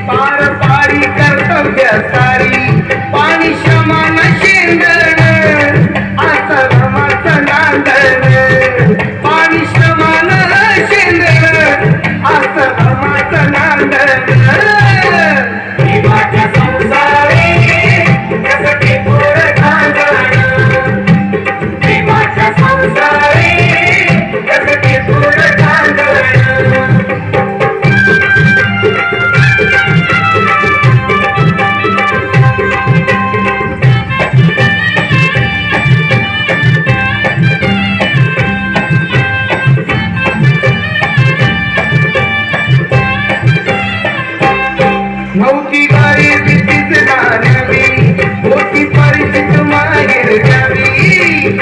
पार पाडी कर्तव्य सारी पाणी शमान शेंदण आश्रमाचं नांदण पाणी शमान शेंदण आश्रमाचं नांदण जीवाच्या संसारी कसटी पुढ खांदण जीवाच्या संसारी कसटी पुढ खांदण नौकी गाडी भीतीच गाण्यावी मोठी परिचित माहेर घ्यावी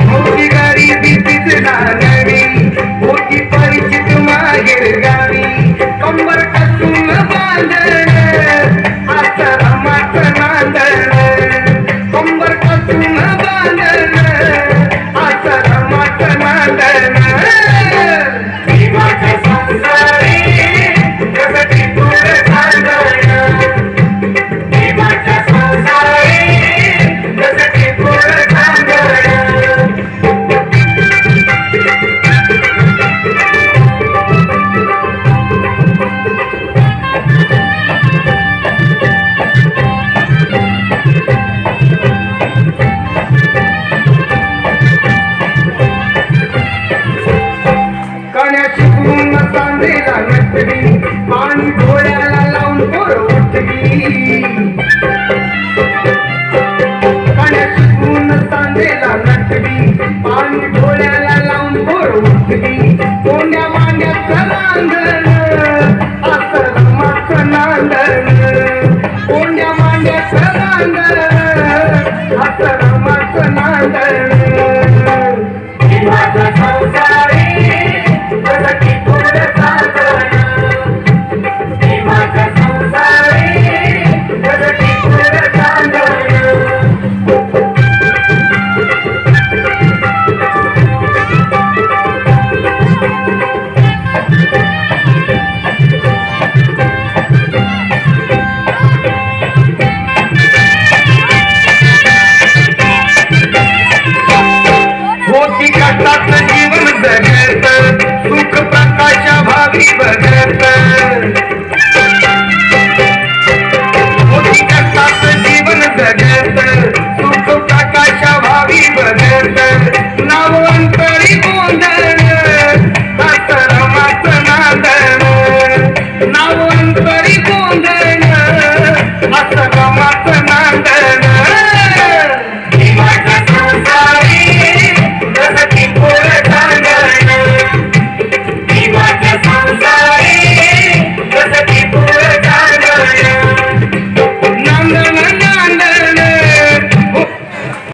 नौकी गाडी भीतीच गाण्यावी मोठी परिचित माहेर घ्यावी कंबर कसून बांधण आश्रमाचं नांदण कंबर कसून बांधण आश्रमाचं नांदण जीवाच्या संसारी सांदेला नटली पाणी डोळ्याला लावून पोर उठली पाण्याची गुण सांदेला नटली पाणी डोळ्याला लावून पोर उठली कोण्या मांड्याचं नांदण आश्रमाचं नांदण कोण्या मांड्याचं नांदण आश्रमाचं नांदण जीवाचा संसारी जीवन जगत सुख प्रकाशा भावी भगत